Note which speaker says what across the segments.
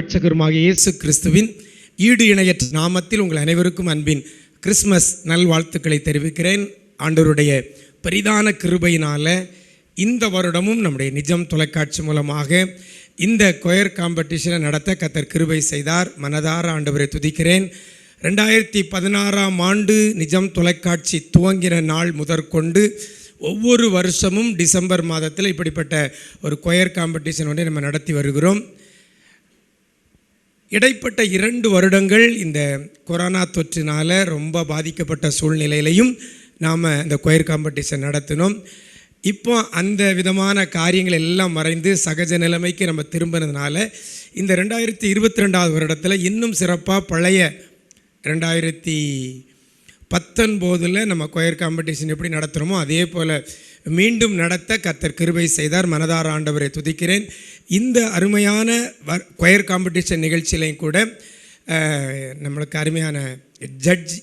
Speaker 1: இரட்சகருமாகிய இயேசு கிறிஸ்துவின் ஈடு இணையற்ற நாமத்தில் உங்கள் அனைவருக்கும் அன்பின் கிறிஸ்மஸ் நல்வாழ்த்துக்களை தெரிவிக்கிறேன். ஆண்டவருடைய பெரிதான கிருபையினால் இந்த வருடமும் நம்முடைய நிஜம் தொலைக்காட்சி மூலமாக இந்த கொயர் காம்படிஷனை நடத்த கர்த்தர் கிருபை செய்தார். மனதார ஆண்டவரை துதிக்கிறேன். 2016ஆம் ஆண்டு நிஜம் தொலைக்காட்சி துவங்கின நாள் முதற்கொண்டு ஒவ்வொரு வருஷமும் டிசம்பர் மாதத்தில் இப்படிப்பட்ட ஒரு கொயர் காம்படிஷன் ஒன்றை நம்ம நடத்தி வருகிறோம். இடைப்பட்ட 2 வருடங்கள் இந்த கொரோனா தொற்றினால் ரொம்ப பாதிக்கப்பட்ட சூழ்நிலையிலையும் நாம் இந்த கொயர் காம்படிஷன் நடத்தினோம். இப்போ அந்த விதமான காரியங்கள் எல்லாம் மறைந்து சகஜ நிலைமைக்கு நம்ம திரும்பினதுனால இந்த 2022ஆவது வருடத்தில் இன்னும் சிறப்பாக பழைய 2019 நம்ம கொயர் காம்படிஷன் எப்படி நடத்துகிறோமோ அதே போல் மீண்டும் நடத்த கர்த்தர் கிருபை செய்தார். மனதார ஆண்டவரை துதிக்கிறேன். இந்த அருமையான கொயர் காம்படிஷன் நிகழ்ச்சியிலையும் கூட நம்மளுக்கு அருமையான ஜட்ஜ்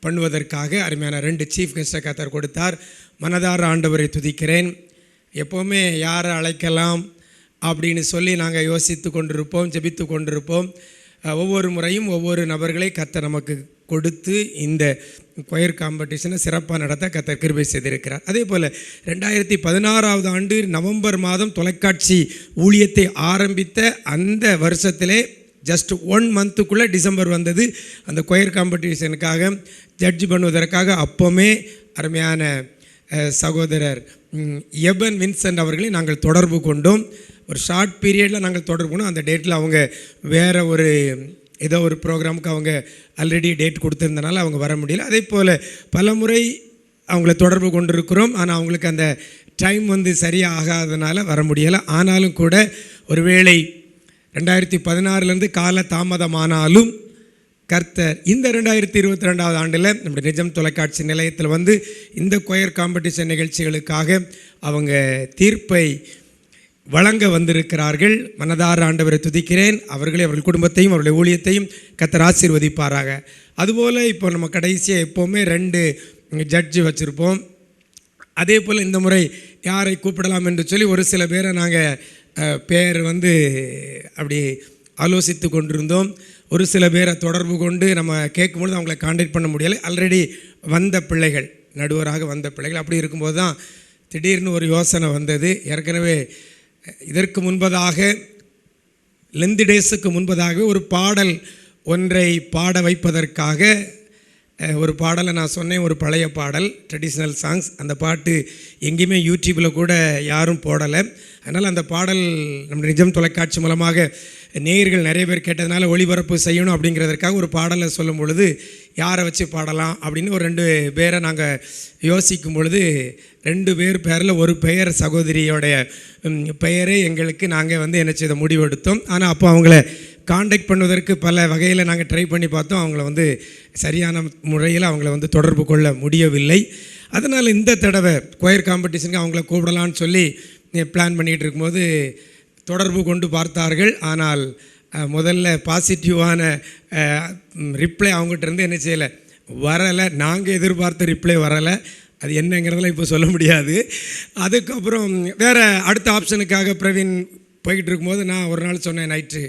Speaker 1: பண்ணுவதற்காக அருமையான 2 சீஃப் கெஸ்ட்டை கர்த்தர் கொடுத்தார். மனதார ஆண்டவரை துதிக்கிறேன். எப்போவுமே யாரை அழைக்கலாம் அப்படின்னு சொல்லி நாங்கள் யோசித்து கொண்டிருப்போம், ஜெபித்து கொண்டிருப்போம். ஒவ்வொரு முறையும் ஒவ்வொரு நபர்களை கர்த்தர் நமக்கு கொடுத்து இந்த கொயர் காம்படிஷனை சிறப்பாக நடத்த கர்த்தர் கிருபை செய்திருக்கிறார். அதே போல் 2016ஆவது ஆண்டு நவம்பர் மாதம் தொலைக்காட்சி ஊழியத்தை ஆரம்பித்த அந்த வருஷத்திலே ஜஸ்ட் 1 மந்த்துக்குள்ளே டிசம்பர் வந்தது. அந்த கொயர் காம்படிஷனுக்காக ஜட்ஜ் பண்ணுவதற்காக அப்போவுமே அருமையான சகோதரர் எபன் வின்சென்ட் அவர்களை நாங்கள் தொடர்பு கொண்டோம். ஒரு ஷார்ட் பீரியடில் நாங்கள் தொடர்பு கொண்டோம். அந்த டேட்டில் அவங்க வேறு ஏதோ ஒரு ப்ரோக்ராமுக்கு அவங்க ஆல்ரெடி டேட் கொடுத்துருந்தனால அவங்க வர முடியல. அதே போல் பல முறை அவங்கள தொடர்பு கொண்டிருக்கிறோம். ஆனால் அவங்களுக்கு அந்த டைம் சரியாக ஆகாதனால வர முடியலை. ஆனாலும் கூட ஒருவேளை 2016 கால தாமதமானாலும் கர்த்தர் இந்த 2022ஆவது ஆண்டில் நம்முடைய நிஜம் தொலைக்காட்சி நிலையத்தில் இந்த கொயர் காம்படிஷன் நிகழ்ச்சிகளுக்காக அவங்க தீர்ப்பை வழங்க வந்திருக்கிறார்கள். மனதார ஆண்டவரை துதிக்கிறேன். அவர்களே அவர்கள் குடும்பத்தையும் அவருடைய ஊழியத்தையும் கர்த்தர் ஆசீர்வதிப்பாராக. அதுபோல் இப்போ நம்ம கடைசியாக எப்போவுமே 2 ஜட்ஜு வச்சுருப்போம். அதே போல் இந்த முறை யாரை கூப்பிடலாம் என்று சொல்லி ஒரு சில பேரை நாங்கள் பேர் அப்படி ஆலோசித்து கொண்டிருந்தோம். ஒரு சில பேரை தொடர்பு கொண்டு நம்ம கேட்கும்பொழுது அவங்கள கான்டாக்ட் பண்ண முடியலை. ஆல்ரெடி வந்த பிள்ளைகள், நடுவராக வந்த பிள்ளைகள். அப்படி இருக்கும்போது தான் திடீர்னு ஒரு யோசனை வந்தது. ஏற்கனவே இதற்கு முன்பதாக லெந்தி டேஸுக்கு முன்பதாகவே ஒரு பாடல் ஒன்றை பாட வைப்பதற்காக ஒரு பாடலை நான் சொன்னேன். ஒரு பழைய பாடல், ட்ரெடிஷ்னல் சாங்ஸ். அந்த பாட்டு எங்கேயுமே யூடியூப்பில் கூட யாரும் போடலை. அதனால் அந்த பாடல் நம்ம நிஜம் தொலைக்காட்சி மூலமாக நேயர்கள் நிறைய பேர் கேட்டதுனால ஒளிபரப்பு செய்யணும் அப்படிங்கிறதுக்காக ஒரு பாடலை சொல்லும் பொழுது யாரை வச்சு பாடலாம் அப்படின்னு ஒரு 2 பேரை நாங்கள் யோசிக்கும் பொழுது 2 பேர் பேரில் ஒரு பெயர் சகோதரியோடைய பெயரை எங்களுக்கு நாங்கள் என்ன செய்த முடிவெடுத்தோம். ஆனால் அப்போ அவங்கள காண்டாக்ட் பண்ணுவதற்கு பல வகையில் நாங்கள் ட்ரை பண்ணி பார்த்தோம். அவங்கள சரியான முறையில் அவங்கள தொடர்பு கொள்ள முடியவில்லை. அதனால் இந்த தடவை கொயர் காம்படிஷனுக்கு அவங்கள கூப்பிடலான்னு சொல்லி பிளான் பண்ணிகிட்டு இருக்கும்போது தொடர்பு கொண்டு பார்த்தார்கள். ஆனால் முதல்ல பாசிட்டிவான ரிப்ளை அவங்ககிட்ட என்ன செய்யலை, வரலை. நாங்கள் எதிர்பார்த்த ரிப்ளை வரலை. அது என்னங்கிறதெல்லாம் இப்போ சொல்ல முடியாது. அதுக்கப்புறம் வேறு அடுத்த ஆப்ஷனுக்காக பிரவீன் போய்கிட்டு இருக்கும்போது நான் ஒரு நாள் சொன்னேன், நைட்டு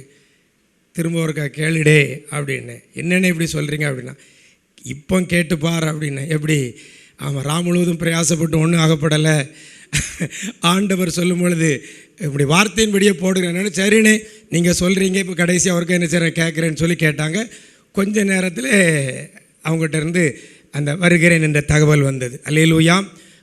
Speaker 1: திரும்ப ஒருக்கா கேளுடே அப்படின்னு. என்னென்ன இப்படி சொல்கிறீங்க அப்படின்னா, இப்போ கேட்டுப்பார் அப்படின்னு. எப்படி? ஆமாம், முழுவதும் பிரயாசப்பட்டு ஒன்றும் ஆகப்படலை. ஆண்டவர் சொல்லும் பொழுது இப்படி வார்த்தையின்படியே போடுகிறேன்னு. சரிண்ணே, நீங்கள் சொல்கிறீங்க, இப்போ கடைசி அவருக்கு என்ன செய்ய கேட்குறேன்னு சொல்லி கேட்டாங்க. கொஞ்ச நேரத்தில் அவங்ககிட்ட இருந்து அந்த வருகிறேன் என்ற தகவல் வந்தது. அல்லேலூயா.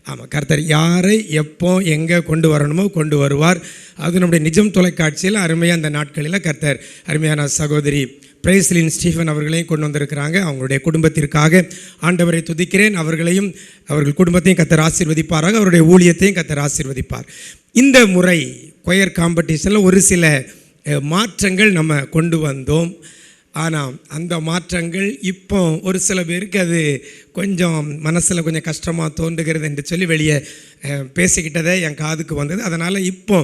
Speaker 1: ஆமாம், கர்த்தர் யாரை எப்போ எங்கே கொண்டு வரணுமோ கொண்டு வருவார். அது நம்முடைய நிஜம் தொலைக்காட்சியில் அருமையாக அந்த நாட்களில் கர்த்தர் அருமையான சகோதரி பிரைஸ்லின் ஸ்டீஃபன் அவர்களையும் கொண்டு வந்திருக்கிறாங்க. அவங்களுடைய குடும்பத்திற்காக ஆண்டவரை துதிக்கிறேன். அவர்களையும் அவர்கள் குடும்பத்தையும் கர்த்தர் ஆசீர்வதிப்பாராக. அவருடைய ஊழியத்தையும் கர்த்தர் ஆசீர்வதிப்பார். இந்த முறை கொயர் காம்படிஷனில் ஒரு சில மாற்றங்கள் நம்ம கொண்டு வந்தோம். ஆனால் அந்த மாற்றங்கள் இப்போ ஒரு சில பேருக்கு அது கொஞ்சம் மனசில் கொஞ்சம் கஷ்டமாக தோன்றுகிறது என்று சொல்லி வெளியே பேசிக்கிட்டதே என் காதுக்கு வந்தது. அதனால் இப்போ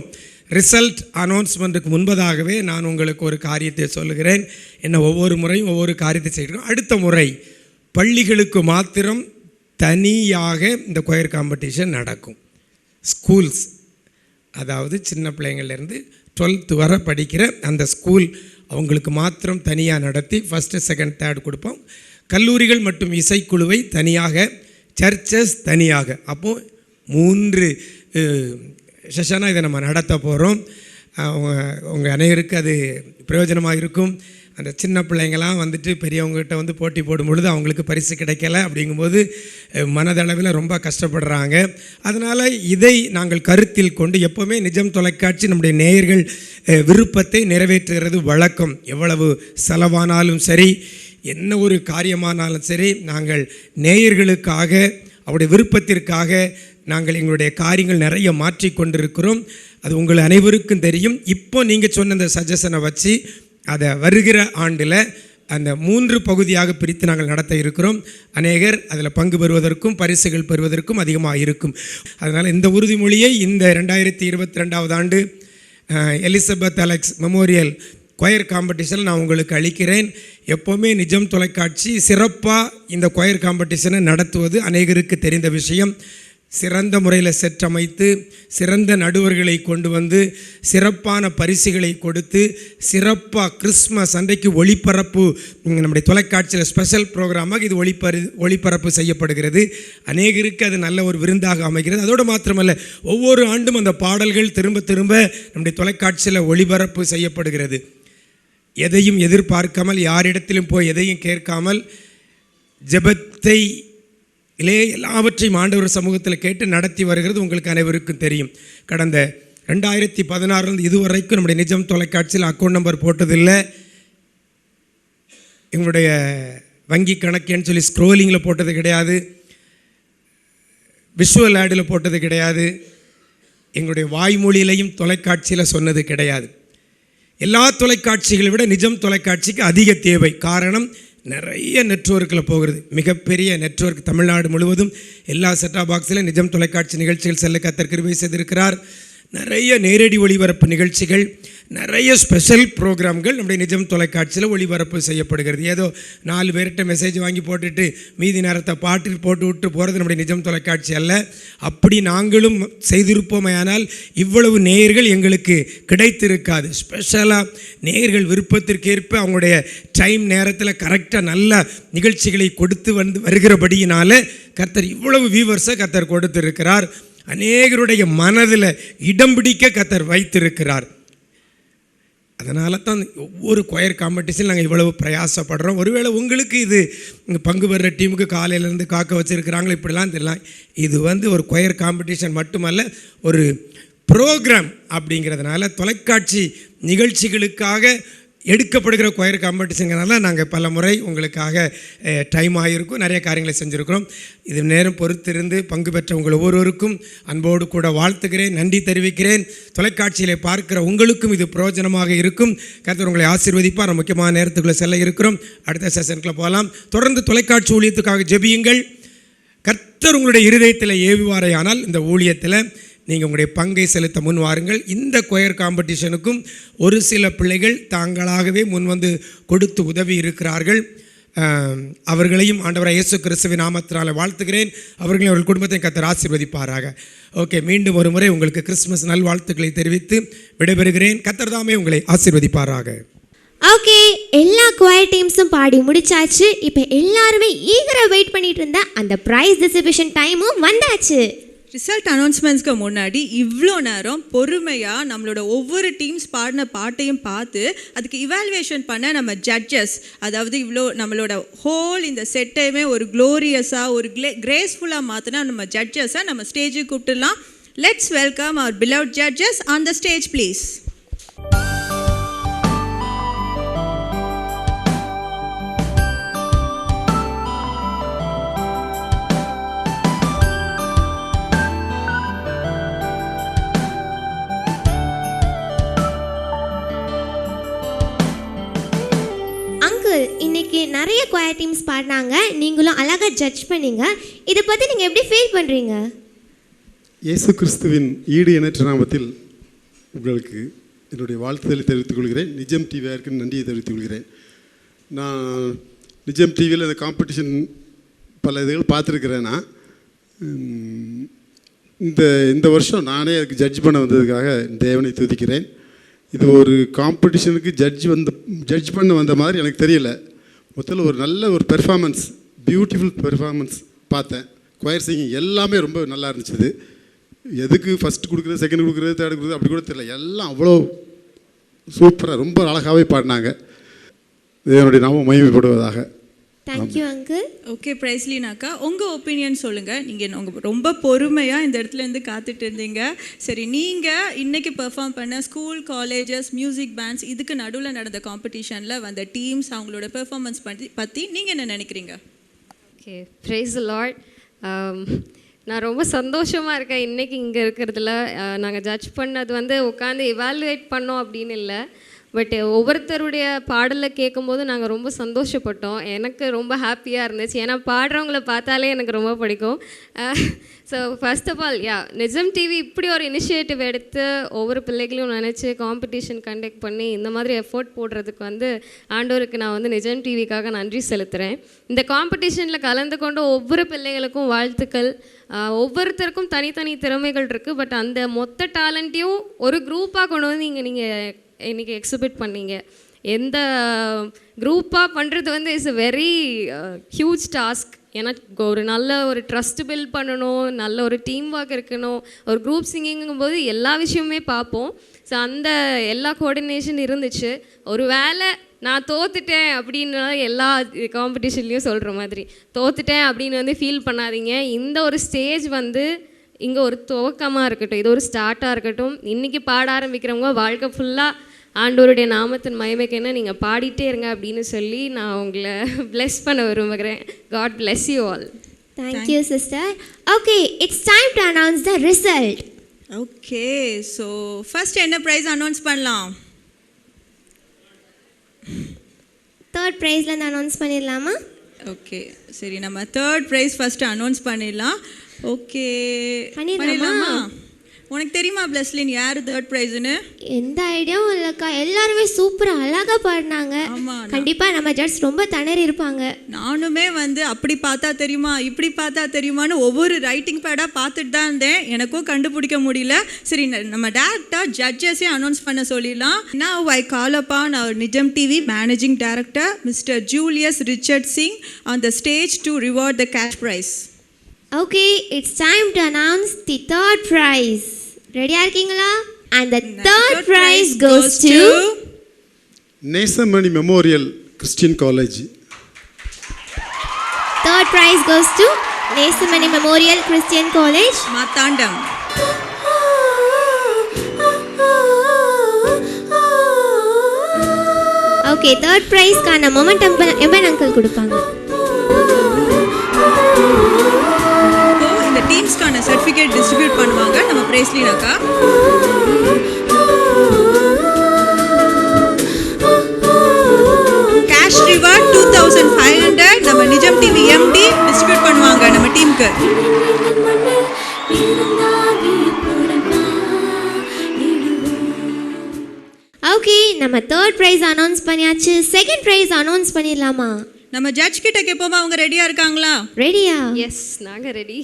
Speaker 1: ரிசல்ட் அனௌன்ஸ்மெண்ட்டுக்கு முன்பதாகவே நான் உங்களுக்கு ஒரு காரியத்தை சொல்லுகிறேன். என்ன ஒவ்வொரு முறையும் ஒவ்வொரு காரியத்தை செய்கிறோம். அடுத்த முறை பள்ளிகளுக்கு மாத்திரம் தனியாக இந்த கொயர் காம்படிஷன் நடக்கும். ஸ்கூல்ஸ், அதாவது சின்ன பிள்ளைங்கள்லேருந்து 12th வரை படிக்கிற அந்த ஸ்கூல் அவங்களுக்கு மாத்திரம் தனியாக நடத்தி ஃபஸ்ட்டு செகண்ட் தேர்ட் கொடுப்போம். கல்லூரிகள் மற்றும் இசைக்குழுவை தனியாக, சர்ச்சஸ் தனியாக. அப்போது 3 செஷனாக இதை நம்ம நடத்த போகிறோம். உங்கள் அனைவருக்கு அது பிரயோஜனமாக இருக்கும். அந்த சின்ன பிள்ளைங்களாம் வந்துட்டு பெரியவங்ககிட்ட வந்து போட்டி போடும் பொழுது அவங்களுக்கு பரிசு கிடைக்கல அப்படிங்கும்போது மனதளவில் ரொம்ப கஷ்டப்படுறாங்க. அதனால் இதை நாங்கள் கருத்தில் கொண்டு எப்போவுமே நிஜம் தொலைக்காட்சி நம்முடைய நேயர்கள் விருப்பத்தை நிறைவேற்றுகிறது வழக்கம். எவ்வளவு செலவானாலும் சரி, என்ன ஒரு காரியமானாலும் சரி, நாங்கள் நேயர்களுக்காக அவருடைய விருப்பத்திற்காக நாங்கள் எங்களுடைய காரியங்கள் நிறைய மாற்றி கொண்டிருக்கிறோம். அது உங்கள் அனைவருக்கும் தெரியும். இப்போ நீங்கள் சொன்ன அந்த சஜஷனை வச்சு அதை வருகிற ஆண்டில் அந்த 3 பகுதியாக பிரித்து நாங்கள் நடத்த இருக்கிறோம். அநேகர் அதில் பங்கு பெறுவதற்கும் பரிசுகள் பெறுவதற்கும் அதிகமாக இருக்கும். அதனால் இந்த உறுதிமொழியை இந்த 2022 ஆண்டு Elizabeth Alex memorial choir competition நான் உங்களுக்கு அளிக்கிறேன். எப்போவுமே நிஜம் தொலைக்காட்சி சிறப்பாக இந்த கொயர் காம்படிஷனை நடத்துவது அநேகருக்கு தெரிந்த விஷயம். சிறந்த முறையில் செற்றமைத்து சிறந்த நடுவர்களை கொண்டு வந்து சிறப்பான பரிசுகளை கொடுத்து சிறப்பாக கிறிஸ்மஸ் அன்றைக்கு ஒளிபரப்பு நம்முடைய தொலைக்காட்சியில் ஸ்பெஷல் ப்ரோக்ராமாக இது ஒளிபரப்பு செய்யப்படுகிறது. அநேகருக்கு அது நல்ல ஒரு விருந்தாக அமைகிறது. அதோடு மாத்திரமல்ல, ஒவ்வொரு ஆண்டும் அந்த பாடல்கள் திரும்ப திரும்ப நம்முடைய தொலைக்காட்சியில் ஒளிபரப்பு செய்யப்படுகிறது. எதையும் எதிர்பார்க்காமல், யாரிடத்திலும் போய் எதையும் கேட்காமல், ஜெபத்தை எல்லாவற்றையும் ஆண்டவர் சமூகத்தில் கேட்டு நடத்தி வருகிறது உங்களுக்கு அனைவருக்கும் தெரியும். கடந்த 2016 இதுவரைக்கும் நம்முடைய நிஜம் தொலைக்காட்சியில் அக்கௌண்ட் நம்பர் போட்டதில்லை. எங்களுடைய வங்கி கணக்குன்னு சொல்லி ஸ்க்ரோலிங்கில் போட்டது கிடையாது, விஷுவல் ஆடில் போட்டது கிடையாது, எங்களுடைய வாய்மொழியிலையும் தொலைக்காட்சியில் சொன்னது கிடையாது. எல்லா தொலைக்காட்சிகளை விட நிஜம் தொலைக்காட்சிக்கு அதிக தேவை. காரணம், நிறைய நெட்வொர்க்கில் போகிறது. மிகப்பெரிய நெட்வொர்க் தமிழ்நாடு முழுவதும் எல்லா செட்டாப் பாக்ஸில் நிஜம் தொலைக்காட்சி நிகழ்ச்சிகள் செல்ல கர்த்தர் கிருபை செய்திருக்கிறார். நிறைய நேரடி ஒளிபரப்பு நிகழ்ச்சிகள், நிறைய ஸ்பெஷல் ப்ரோக்ராம்கள் நம்முடைய நிஜம் தொலைக்காட்சியில் ஒளிபரப்பு செய்யப்படுகிறது. ஏதோ 4 பேர்கிட்ட மெசேஜ் வாங்கி போட்டுட்டு மீதி நேரத்தை பாட்டில் போட்டு விட்டு போகிறது நம்முடைய நிஜம் தொலைக்காட்சி அல்ல. அப்படி நாங்களும் செய்திருப்போமையானால் இவ்வளவு நேயர்கள் எங்களுக்கு கிடைத்திருக்காது. ஸ்பெஷலாக நேயர்கள் விருப்பத்திற்கேற்ப அவங்களுடைய டைம் நேரத்தில் கரெக்டாக நல்ல நிகழ்ச்சிகளை கொடுத்து வருகிறபடியினால கர்த்தர் இவ்வளவு வியூவர்ஸை கர்த்தர் கொடுத்திருக்கிறார். அநேகருடைய மனதில் இடம் பிடிக்க கர்த்தர் வைத்திருக்கிறார். அதனால தான் ஒவ்வொரு கொயர் காம்படிஷன் நாங்கள் இவ்வளவு பிரயாசப்படுறோம். ஒருவேளை உங்களுக்கு இது பங்கு பெறுற டீமுக்கு காலையிலேருந்து காக்க வச்சுருக்கிறாங்களோ இப்படிலாம் தெரியலாம். இது ஒரு கொயர் காம்படிஷன் மட்டுமல்ல, ஒரு ப்ரோக்ராம் அப்படிங்கிறதுனால தொலைக்காட்சி நிகழ்ச்சிகளுக்காக எடுக்கப்படுகிற கொயர் காம்படிஷனுங்கிறனால நாங்கள் பல முறை உங்களுக்காக டைம் ஆகியிருக்கும், நிறைய காரியங்களை செஞ்சுருக்கிறோம். இது நேரம் பொறுத்திருந்து பங்கு பெற்ற உங்கள் ஒவ்வொருவருக்கும் அன்போடு கூட வாழ்த்துகிறேன், நன்றி தெரிவிக்கிறேன். தொலைக்காட்சியில் பார்க்குற உங்களுக்கும் இது பிரயோஜனமாக இருக்கும். கர்த்தர் உங்களை ஆசீர்வதிப்பார். முக்கியமான நேரத்துக்குள்ளே செல்ல இருக்கிறோம். அடுத்த செஷனுக்குள்ளே போகலாம். தொடர்ந்து தொலைக்காட்சி ஊழியத்துக்காக ஜெபியுங்கள். கர்த்தர் உங்களுடைய இருதயத்தில் ஏவுவாரையானால் இந்த ஊழியத்தில் நீங்கள் உங்களுடைய பங்கை செலுத்த முன் வாருங்கள். இந்த கொயர் காம்படிஷனுக்கும் ஒரு சில பிள்ளைகள் தாங்களாகவே முன்வந்து கொடுத்து உதவி இருக்கிறார்கள். அவர்களையும் ஆண்டவராகிய இயேசு கிறிஸ்துவின் நாமத்தினால வாழ்த்துகிறேன். அவர்களையும் அவர்கள் குடும்பத்தை கர்த்தர் ஆசீர்வதிப்பாராக. ஓகே, மீண்டும் ஒரு முறை உங்களுக்கு கிறிஸ்துமஸ் நல்வாழ்த்துக்களை தெரிவித்து விடைபெறுகிறேன். கர்த்தர் தாமே உங்களை ஆசீர்வதிப்பாராக.
Speaker 2: ஓகே, எல்லா கொயர் டீம்ஸும் பாடி முடிச்சாச்சு. இப்போ எல்லாருமே ஈகராக வெயிட் பண்ணிட்டு இருந்த அந்த ப்ரைஸ் டிஸ்ட்ரிபியூஷன் டைமும் வந்தாச்சு.
Speaker 3: ரிசல்ட் அனௌன்ஸ்மெண்ட்ஸ்க்கு முன்னாடி இவ்வளோ நேரம் பொறுமையாக நம்மளோட ஒவ்வொரு டீம்ஸ் பாடின பாட்டையும் பார்த்து அதுக்கு இவாலுவேஷன் பண்ண நம்ம ஜட்ஜஸ், அதாவது இவ்வளோ நம்மளோட ஹோல் இந்த செட்டையுமே ஒரு க்ளோரியஸாக ஒரு கிரேஸ்ஃபுல்லாக மாற்றினா நம்ம ஜட்ஜஸை நம்ம ஸ்டேஜுக்கு கூப்பிட்டுலாம். Let's welcome our beloved judges on the stage please.
Speaker 2: இன்னைக்கு நிறைய கொயர் டீம்ஸ் பாடினாங்க, நீங்களும் அழகாக ஜட்ஜ் பண்ணீங்க. இதை பற்றி நீங்கள் எப்படி ஃபீல் பண்ணுறீங்க?
Speaker 4: இயேசு கிறிஸ்துவின் ஈடு எண்ணற்ற நாமத்தில் உங்களுக்கு என்னுடைய வாழ்த்துதலை தெரிவித்துக் கொள்கிறேன். நிஜம் டிவியாருக்கு நன்றியை தெரிவித்துக் கொள்கிறேன். நான் நிஜம் டிவியில் இந்த காம்படிஷன் பல இதுகள் பார்த்துருக்கிறேன். நான் இந்த வருஷம் நானே அதுக்கு ஜட்ஜ் பண்ண வந்ததுக்காக தேவனை துதிக்கிறேன். இது ஒரு காம்படிஷனுக்கு ஜட்ஜ் பண்ண வந்த மாதிரி எனக்கு தெரியல. மொத்தத்தில் ஒரு நல்ல ஒரு பெர்ஃபார்மன்ஸ், பியூட்டிஃபுல் பெர்ஃபார்மன்ஸ் பார்த்தேன். கொயர் சிங்கிங் எல்லாமே ரொம்ப நல்லா இருந்துச்சு. எதுக்கு ஃபஸ்ட் கொடுக்குறது, செகண்ட் கொடுக்குறது, தேர்ட் கொடுக்குறது அப்படி கூட தெரியல. எல்லாம் அவ்வளோ சூப்பராக ரொம்ப அழகாகவே பாடினாங்க. என்னுடைய நாமம் மகிமைப்படுவதாக.
Speaker 2: Thank you uncle.
Speaker 3: ஓகே பிரைஸ்லினாக்கா, உங்கள் ஒப்பீனியன் சொல்லுங்கள். நீங்கள் உங்கள் ரொம்ப பொறுமையாக இந்த இடத்துல இருந்து காத்துட்டு இருந்தீங்க. சரி, நீங்கள் இன்றைக்கி பெர்ஃபார்ம் பண்ண ஸ்கூல், காலேஜஸ், மியூசிக் பேண்ட்ஸ் இதுக்கு நடுவில் நடந்த காம்படிஷனில் வந்த டீம்ஸ் அவங்களோட பெர்ஃபார்மன்ஸ் பற்றி நீங்கள் என்ன நினைக்கிறீங்க?
Speaker 5: ஓகே, ப்ரைஸ் தி லார்ட். நான் ரொம்ப சந்தோஷமாக இருக்கேன் இன்றைக்கி இங்கே இருக்கிறதுல. நாங்கள் ஜட்ஜ் பண்ணது வந்து உட்காந்து எவாலுவேட் பண்ணோம் அப்படின்னு இல்லை, பட் ஒவ்வொருத்தருடைய பாடலை கேட்கும்போது நாங்கள் ரொம்ப சந்தோஷப்பட்டோம். எனக்கு ரொம்ப ஹாப்பியாக இருந்துச்சு, ஏன்னா பாடுறவங்கள பார்த்தாலே எனக்கு ரொம்ப பிடிக்கும். ஸோ ஃபர்ஸ்ட் ஆஃப் ஆல் நிஜம் டிவி இப்படி ஒரு இனிஷியேட்டிவ் எடுத்து ஒவ்வொரு பிள்ளைகளையும் நினச்சி காம்படிஷன் கண்டக்ட் பண்ணி இந்த மாதிரி எஃபோர்ட் போடுறதுக்கு வந்து ஆண்டவருக்கு நான் வந்து நிஜம் டிவிக்காக நன்றி செலுத்துகிறேன். இந்த காம்படிஷனில் கலந்து கொண்டு ஒவ்வொரு பிள்ளைகளுக்கும் வாழ்த்துக்கள். ஒவ்வொருத்தருக்கும் தனித்தனி திறமைகள் இருக்குது, பட் அந்த மொத்த டேலண்ட்டையும் ஒரு குரூப்பாக கொண்டு வந்து நீங்கள் இன்றைக்கி எக்ஸிபிட் பண்ணீங்க. எந்த குரூப்பாக பண்ணுறது வந்து it's a very huge task. ஏன்னா ஒரு நல்ல ஒரு ட்ரஸ்ட் பில்ட் பண்ணணும், நல்ல ஒரு டீம் ஒர்க் இருக்கணும். ஒரு குரூப் சிங்கிங்கும் போது எல்லா விஷயமுமே பார்ப்போம். ஸோ அந்த எல்லா கோஆர்டினேஷன் இருந்துச்சு. ஒரு வேளை நான் தோத்துட்டேன் அப்படின்னு எல்லா காம்படிஷன்லேயும் சொல்கிற மாதிரி தோத்துட்டேன் அப்படின்னு வந்து ஃபீல் பண்ணாதீங்க. இந்த ஒரு ஸ்டேஜ் வந்து இங்கே ஒரு துவக்கமாக இருக்கட்டும், இது ஒரு ஸ்டார்ட்டாக இருக்கட்டும். இன்றைக்கி பாட ஆரம்பிக்கிறவங்க வாழ்க்கை ஃபுல்லாக ஆண்டவருடைய நாமத்தின் மகிமைக்குன்னு நீங்கள் பாடிட்டே இருங்க அப்படின்னு சொல்லி நான் உங்களை பிளெஸ் பண்ண விரும்புகிறேன். God bless you all.
Speaker 2: Thank you sister. Okay, it's time to announce the result.
Speaker 3: Okay, so first என்ன ப்ரைஸ் அனௌன்ஸ் பண்ணலாம்?
Speaker 2: தேர்ட் ப்ரைஸ்லேருந்து அனௌன்ஸ் பண்ணிடலாமா?
Speaker 3: ஓகே, சரி, நம்ம தேர்ட் ப்ரைஸ் ஃபஸ்ட்டு அனௌன்ஸ் பண்ணிடலாம். ஓகே, பண்ணிடலாமா? உனக்கு தெரியுமா பிளஸ்லின் யார் தேர்ட் ப்ரைஸ்னு?
Speaker 2: எந்த ஐடியாவும் இல்லைக்கா. எல்லாருமே சூப்பராக அழகாக பாடினாங்க. கண்டிப்பாக நம்ம ஜட்ஜ் ரொம்ப திணறி இருப்பாங்க.
Speaker 3: நானுமே வந்து அப்படி பார்த்தா தெரியுமா, இப்படி பார்த்தா தெரியுமான்னு ஒவ்வொரு ரைட்டிங் பேடாக பார்த்துட்டு தான் இருந்தேன். எனக்கும் கண்டுபிடிக்க முடியல. சரி, நம்ம டேரக்டாக ஜட்ஜஸே அனௌன்ஸ் பண்ண சொல்லிடலாம். Now I call upon our Nijam TV Managing Director Mr. Julius Richard Singh on the stage to reward the cash prize.
Speaker 2: Okay, it's time to announce the third prize. ரெடியா இருக்கீங்களா? And the third prize goes to
Speaker 4: Nesamani Memorial Christian College.
Speaker 2: Third prize goes to Nesamani Memorial Christian College,
Speaker 3: Marthandam.
Speaker 2: Okay, third ப்ரைஸ்க்கான momentum எமன் uncle கொடுப்பாங்க.
Speaker 3: டீம்ஸ்க்கான certificate distribute பண்ணுவாங்க நம்ம பிரைஸ்லினாக்கா. Cash reward 2500 நம்ம நிஜம் டிவி எம்டி டிஸ்ட்ரிபியூட் பண்ணுவாங்க நம்ம டீமுக்கு.
Speaker 2: ஓகே, நம்ம தேர்ட் ப்ரைஸ் அனௌன்ஸ் பண்ணியாச்சு. செகண்ட் ப்ரைஸ் அனௌன்ஸ் பண்ணிடலாமா?
Speaker 3: நம்ம ஜட்ஜ் கிட்ட கேட்போமா, அவங்க ரெடியா இருக்காங்களா?
Speaker 2: ரெடியா?
Speaker 5: எஸ், நாங்கள் ரெடி.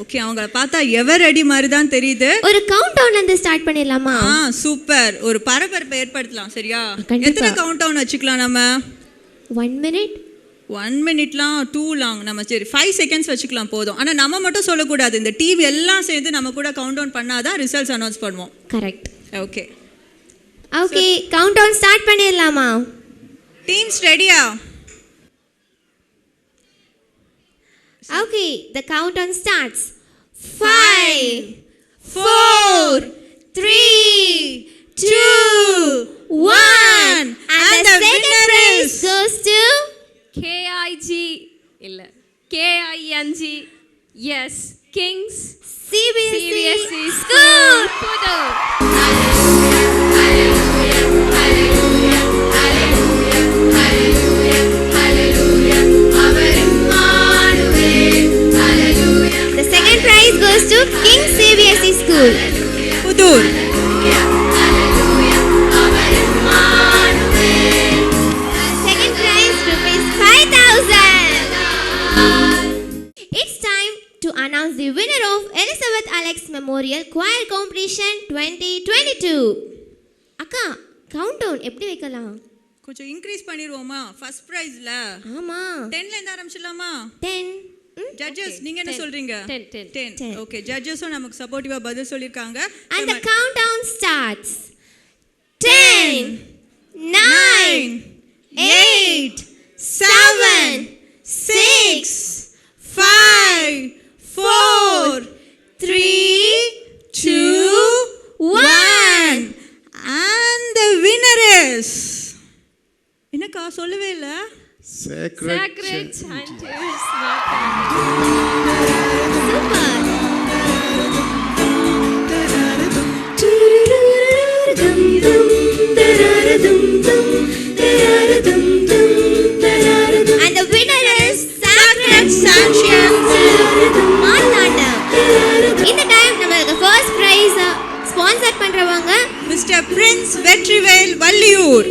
Speaker 3: ஓகே, அவங்கள பார்த்தா எவர் ரெடி மாதிரி தான் தெரியுது.
Speaker 2: ஒரு கவுண்ட் டவுன்ல இருந்து ஸ்டார்ட் பண்ணிடலாமா?
Speaker 3: சூப்பர். ஒரு பரபரப்பை ஏற்படுத்தலாம். சரியா? எத்தனை கவுண்ட் டவுன் வச்சுக்கலாம் நம்ம?
Speaker 2: 1 minute.
Speaker 3: 1 மினிட்லாம் too long. நம்ம சரி 5 செகண்ட்ஸ் வச்சுக்கலாம் போதும். ஆனால் நம்ம மட்டும் சொல்லக்கூடாது, இந்த டிவி எல்லாம் சேர்ந்து நம்ம கூட கவுண்ட் டவுன் பண்ணாதான் ரிசல்ட்ஸ் அனௌன்ஸ் பண்ணுவோம்.
Speaker 2: Correct.
Speaker 3: Okay
Speaker 2: okay, count down start பண்ணிடலாமா?
Speaker 3: டீம்ஸ் ரெடியா?
Speaker 2: Okay, the countdown starts. 5, 4, 3, 2, 1. And the second prize goes to
Speaker 5: KIG இல்லை KING. Yes, Kings
Speaker 2: CBSE School. The second prize goes to King CBSE School,
Speaker 3: Pudur.
Speaker 2: second prize ₹5,000. It's time to announce the winner of Elizabeth Alex Memorial Choir Competition 2022. அக்கா, count down எப்படி வைக்கலாம்?
Speaker 3: கொஞ்சம் increase பண்ணிடுவோமா? First ப்ரைஸ்ல
Speaker 2: ஆமா
Speaker 3: 10ல இருந்து ஆரம்பிச்சிடலாமா?
Speaker 2: 10.
Speaker 3: Judges நீங்க என்ன சொல்றீங்க? 10. Okay, ஜட்ஜஸும் நமக்கு சப்போர்ட்டிவா பதில் சொல்லிருக்காங்க.
Speaker 2: And the countdown starts. 10, 9, 8, 7,
Speaker 3: 6, 5, 4, 3, 2, 1. And the winner is என்னக்கா சொல்லவே இல்ல?
Speaker 5: Sacred Chanters.
Speaker 2: and the winner is Sacred Chanters. Marthandam. இந்த டைம் நமக்கு ஃபர்ஸ்ட் பிரைஸ் ஸ்பான்சர் பண்றவங்க
Speaker 3: மிஸ்டர் பிரின்ஸ் வெற்றிவேல் வள்ளியூர்.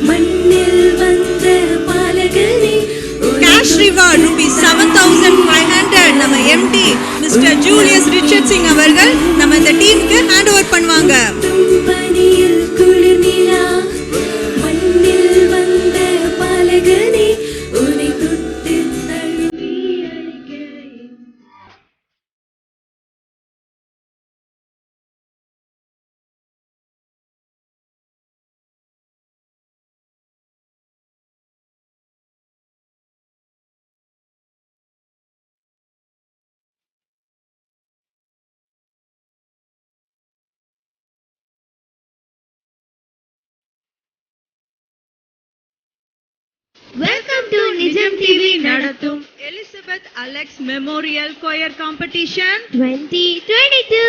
Speaker 6: மண்ணில் வந்த பாலகனே
Speaker 3: கேஷ் ரிவார்ட் ₹7,500 நம்ம empty mister Julius Richard Singh அவர்கள் நம்ம இந்த டீமுக்கு ஹேண்ட் ஓவர் பண்ணுவாங்க.
Speaker 6: பனியில் குளிர் நிலா மண்ணில் வந்த பாலகனே உன்னை தொட்டு தழுவி அழைக்கிறேன்.
Speaker 2: வெல்கம் டு நிஜம் டிவி
Speaker 7: நடத்தும் Elizabeth Alex memorial choir competition
Speaker 2: 2022.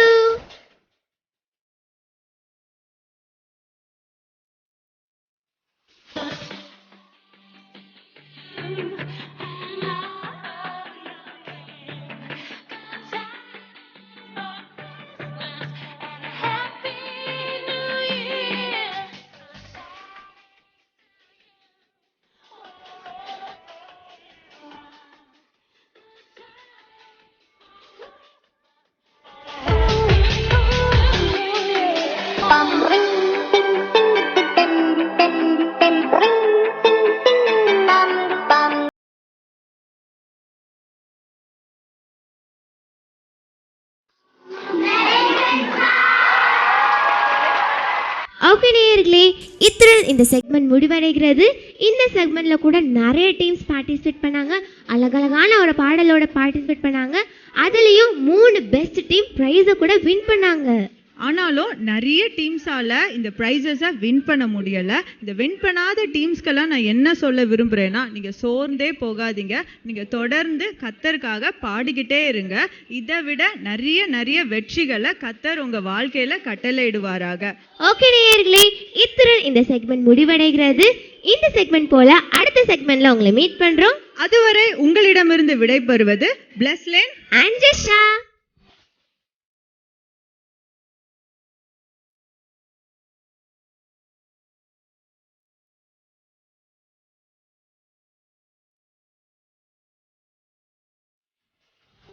Speaker 2: Okay நேயர்களே, இத்துடன் இந்த செக்மெண்ட் முடிவடைகிறது. இந்த செக்மெண்ட்ல கூட நிறைய டீம்ஸ் பார்ட்டிசிபேட் பண்ணாங்க. அழகழகான ஒரு பாடலோட பார்ட்டிசிபேட் பண்ணாங்க. அதுலேயும் 3 பெஸ்ட் டீம் ப்ரைஸை கூட வின் பண்ணாங்க.
Speaker 7: ஆனாலும் நிறைய டீம்ஸால இந்த ப்ரைஸஸை வின் பண்ண முடியல. இந்த வின் பண்ணாத டீம்ஸ்க்கெல்லாம் நான் என்ன சொல்ல விரும்புகிறேன்னா, நீங்கள் சோர்ந்தே போகாதீங்க. நீங்கள் தொடர்ந்து கத்தருக்காக பாடிக்கிட்டே இருங்க. இதை விட நிறைய வெற்றிகளை கத்தர் உங்கள் வாழ்க்கையில் கட்டளையிடுவாராக.
Speaker 2: ஓகே நேயர்களே, இத்துடன் இந்த செக்மெண்ட் முடிவடைகிறது. இந்த செக்மெண்ட் போல அடுத்த செக்மெண்ட்ல உங்களை மீட் பண்றோம்.
Speaker 7: அதுவரை உங்களிடமிருந்து விடைபெறுவது பிளஸ்லின்
Speaker 2: அண்ட் ஜெஷா.